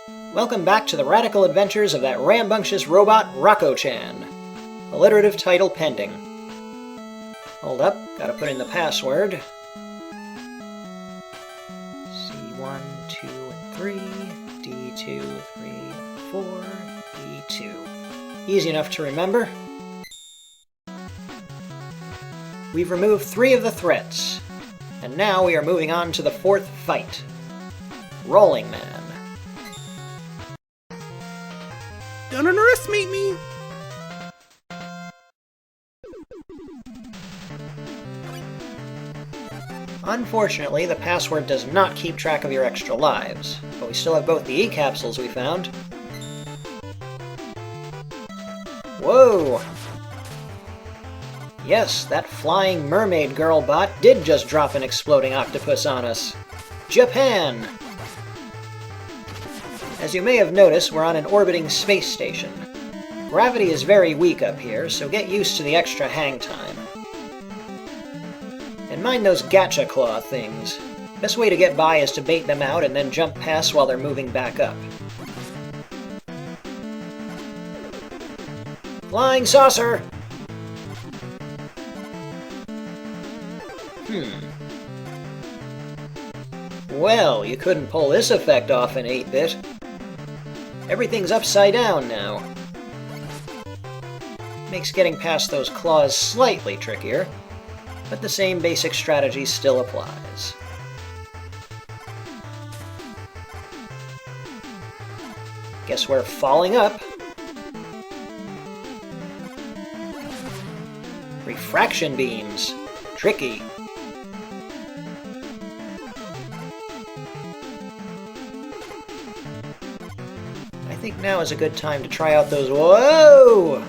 Welcome back to the radical adventures of that rambunctious robot, Rokko Chan. Alliterative title pending. Hold up, gotta put in the password. C1, 2, and 3, D2, 3, 4, E2. Easy enough to remember. We've removed 3 of the threats, and now we are moving on to the 4th fight. Rolling Man. Don't underestimate me! Unfortunately, the password does not keep track of your extra lives, but we still have both the E-capsules we found. Whoa! Yes, that flying mermaid girl bot did just drop an exploding octopus on us. Japan! As you may have noticed, we're on an orbiting space station. Gravity is very weak up here, so get used to the extra hang time. And mind those gacha claw things. Best way to get by is to bait them out and then jump past while they're moving back up. Flying saucer! Well, you couldn't pull this effect off in 8-bit. Everything's upside down now. Makes getting past those claws slightly trickier, but the same basic strategy still applies. Guess we're falling up. Refraction beams. Tricky. I think now is a good time to try out those... Whoa!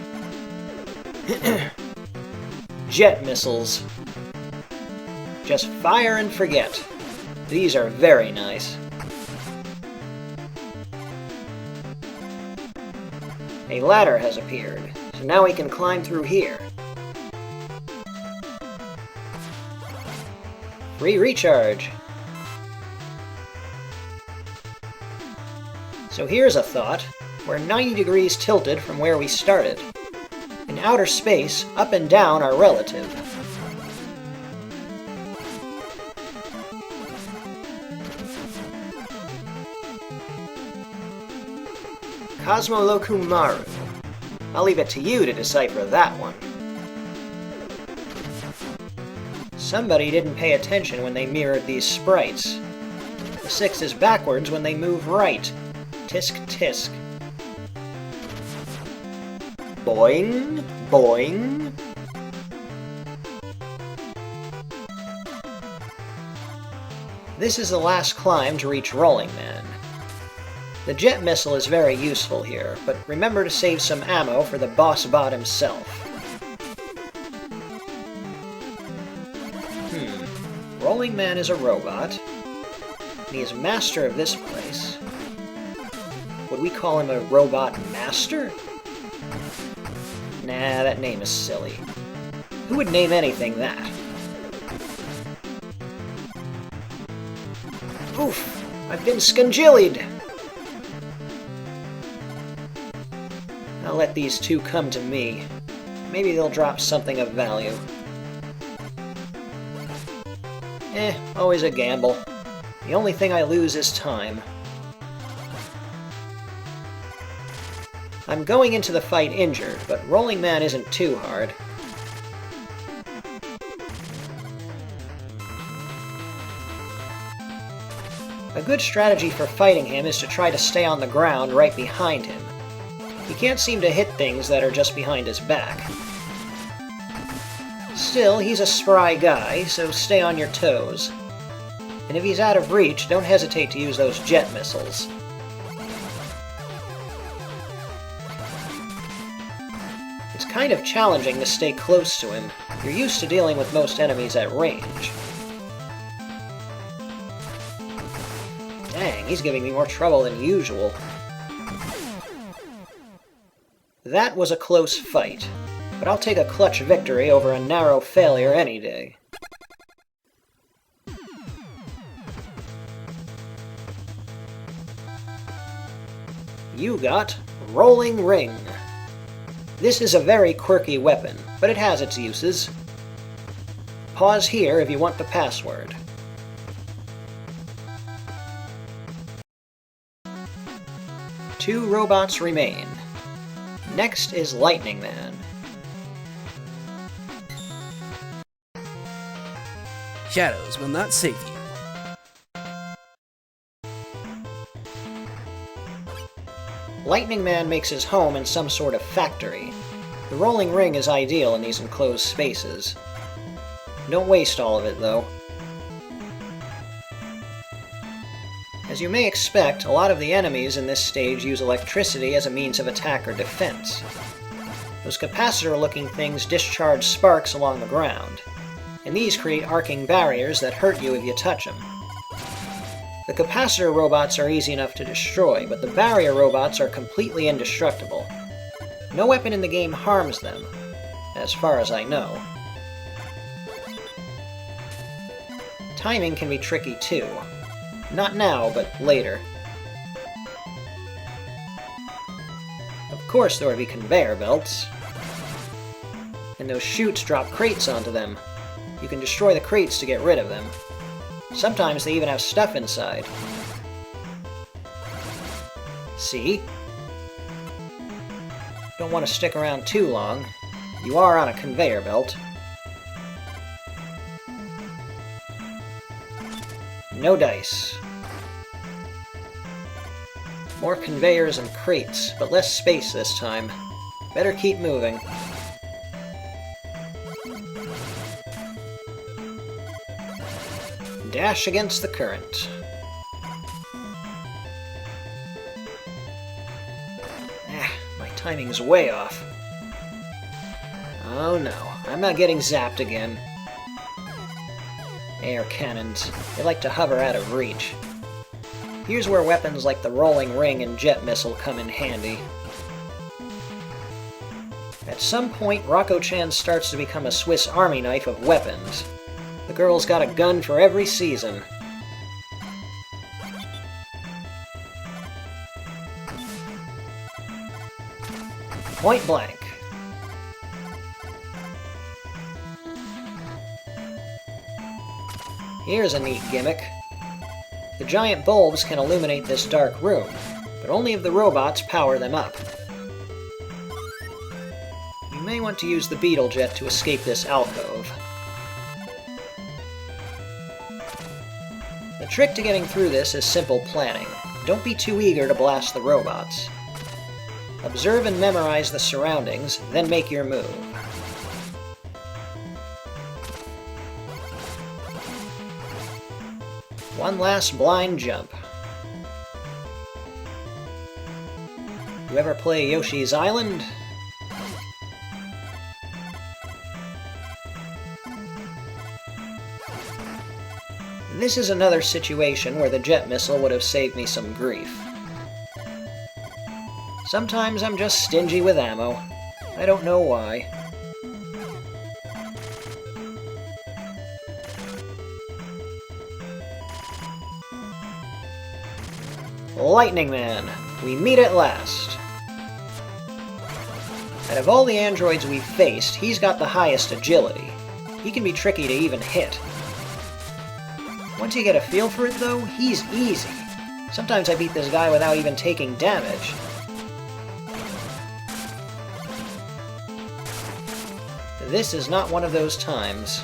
Jet missiles. Just fire and forget. These are very nice. A ladder has appeared, so now we can climb through here. Free recharge. So here's a thought. We're 90 degrees tilted from where we started. In outer space, up and down are relative. Cosmolokumaru. I'll leave it to you to decipher that one. Somebody didn't pay attention when they mirrored these sprites. The 6 is backwards when they move right. Tisk tisk. Boing, boing. This is the last climb to reach Rolling Man. The jet missile is very useful here, but remember to save some ammo for the boss bot himself. Rolling Man is a robot. He is master of this place. Would we call him a robot master? Nah, that name is silly. Who would name anything that? Oof! I've been scungillied! I'll let these 2 come to me. Maybe they'll drop something of value. Always a gamble. The only thing I lose is time. I'm going into the fight injured, but Rolling Man isn't too hard. A good strategy for fighting him is to try to stay on the ground right behind him. He can't seem to hit things that are just behind his back. Still, he's a spry guy, so stay on your toes. And if he's out of reach, don't hesitate to use those jet missiles. It's kind of challenging to stay close to him. You're used to dealing with most enemies at range. Dang, he's giving me more trouble than usual. That was a close fight, but I'll take a clutch victory over a narrow failure any day. You got Rolling Ring. This is a very quirky weapon, but it has its uses. Pause here if you want the password. Two robots remain. Next is Lightning Man. Shadows will not save you. Lightning Man makes his home in some sort of factory. The rolling ring is ideal in these enclosed spaces. Don't waste all of it, though. As you may expect, a lot of the enemies in this stage use electricity as a means of attack or defense. Those capacitor-looking things discharge sparks along the ground, and these create arcing barriers that hurt you if you touch them. The capacitor robots are easy enough to destroy, but the barrier robots are completely indestructible. No weapon in the game harms them, as far as I know. Timing can be tricky too. Not now, but later. Of course there would be conveyor belts. And those chutes drop crates onto them. You can destroy the crates to get rid of them. Sometimes they even have stuff inside. See? Don't want to stick around too long. You are on a conveyor belt. No dice. More conveyors and crates, but less space this time. Better keep moving. Dash against the current. My timing's way off. Oh no, I'm not getting zapped again. Air cannons. They like to hover out of reach. Here's where weapons like the rolling ring and jet missile come in handy. At some point, Rokko Chan starts to become a Swiss Army knife of weapons. The girl's got a gun for every season. Point blank. Here's a neat gimmick. The giant bulbs can illuminate this dark room, but only if the robots power them up. You may want to use the beetle jet to escape this alcove. The trick to getting through this is simple planning. Don't be too eager to blast the robots. Observe and memorize the surroundings, then make your move. One last blind jump. You ever play Yoshi's Island? This is another situation where the jet missile would have saved me some grief. Sometimes I'm just stingy with ammo. I don't know why. Lightning Man, we meet at last. Out of all the androids we've faced, he's got the highest agility. He can be tricky to even hit. Once you get a feel for it though, he's easy. Sometimes I beat this guy without even taking damage. This is not one of those times.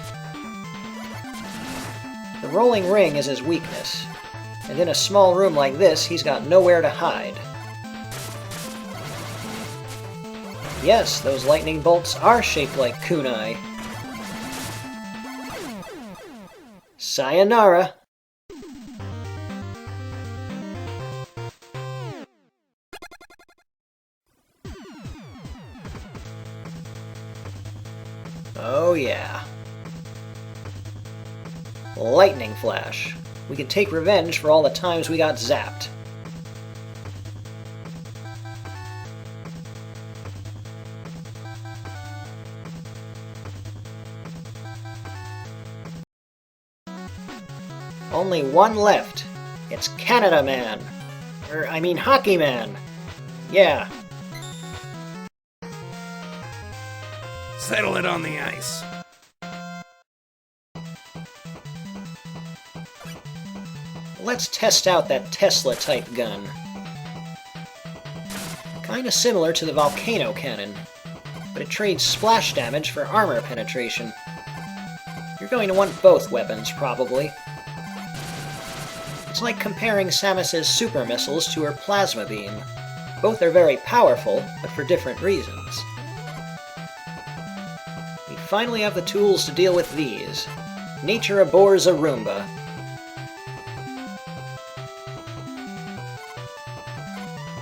The rolling ring is his weakness. And in a small room like this, he's got nowhere to hide. Yes, those lightning bolts are shaped like kunai. Sayonara! Oh yeah. Lightning Flash. We can take revenge for all the times we got zapped. Only one left. It's Canada Man. I mean Hockey Man. Yeah. Settle it on the ice. Let's test out that Tesla-type gun. Kinda similar to the volcano cannon, but it trades splash damage for armor penetration. You're going to want both weapons, probably. It's like comparing Samus's super missiles to her plasma beam. Both are very powerful, but for different reasons. We finally have the tools to deal with these. Nature abhors a Roomba.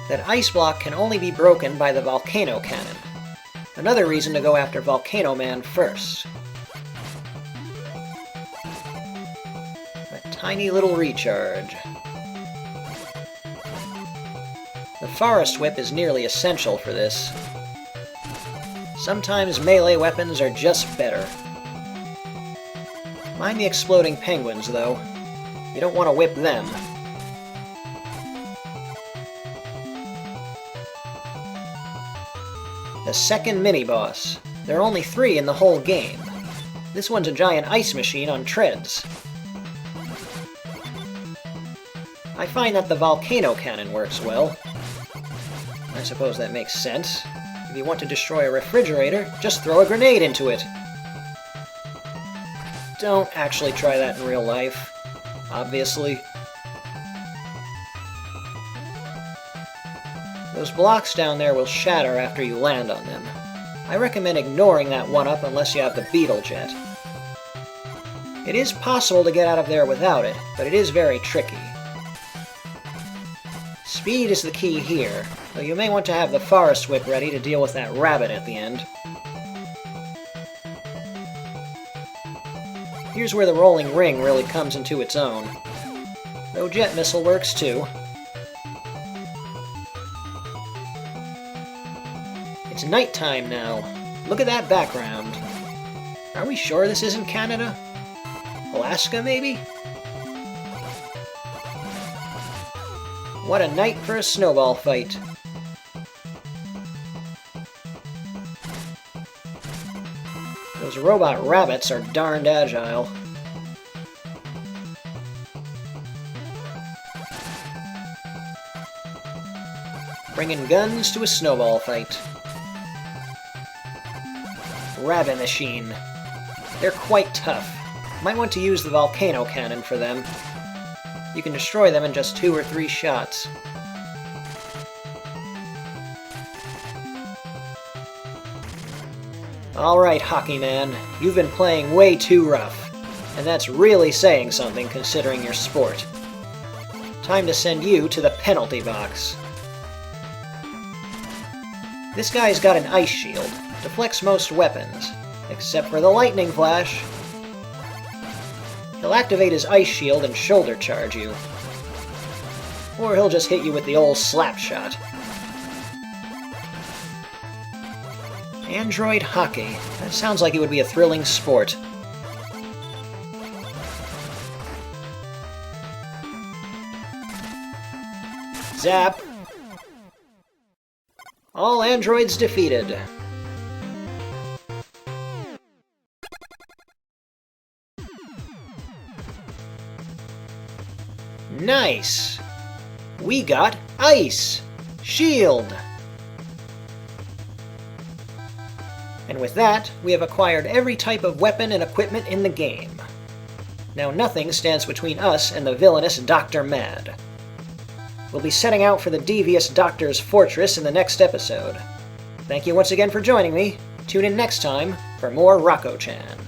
That ice block can only be broken by the volcano cannon. Another reason to go after Volcano Man first. A tiny little recharge. The Forest Whip is nearly essential for this. Sometimes melee weapons are just better. Mind the exploding penguins, though. You don't want to whip them. The second mini-boss. There are only 3 in the whole game. This one's a giant ice machine on treads. I find that the volcano cannon works well. I suppose that makes sense. If you want to destroy a refrigerator, just throw a grenade into it. Don't actually try that in real life, obviously. Those blocks down there will shatter after you land on them. I recommend ignoring that one-up unless you have the Beetle Jet. It is possible to get out of there without it, but it is very tricky. Speed is the key here, though you may want to have the Forest Whip ready to deal with that rabbit at the end. Here's where the rolling ring really comes into its own. Though Jet Missile works too. It's nighttime now. Look at that background. Are we sure this isn't Canada? Alaska, maybe? What a night for a snowball fight. Those robot rabbits are darned agile. Bringing guns to a snowball fight. Rabbit Machine. They're quite tough. Might want to use the volcano cannon for them. You can destroy them in just 2 or 3 shots. Alright, Hockey Man, you've been playing way too rough. And that's really saying something considering your sport. Time to send you to the penalty box. This guy's got an ice shield. Deflects most weapons, except for the lightning flash. He'll activate his ice shield and shoulder charge you. Or he'll just hit you with the old slap shot. Android hockey. That sounds like it would be a thrilling sport. Zap! All androids defeated. Nice! We got Ice! Shield! And with that, we have acquired every type of weapon and equipment in the game. Now nothing stands between us and the villainous Dr. Mad. We'll be setting out for the devious Doctor's fortress in the next episode. Thank you once again for joining me. Tune in next time for more Rokko Chan.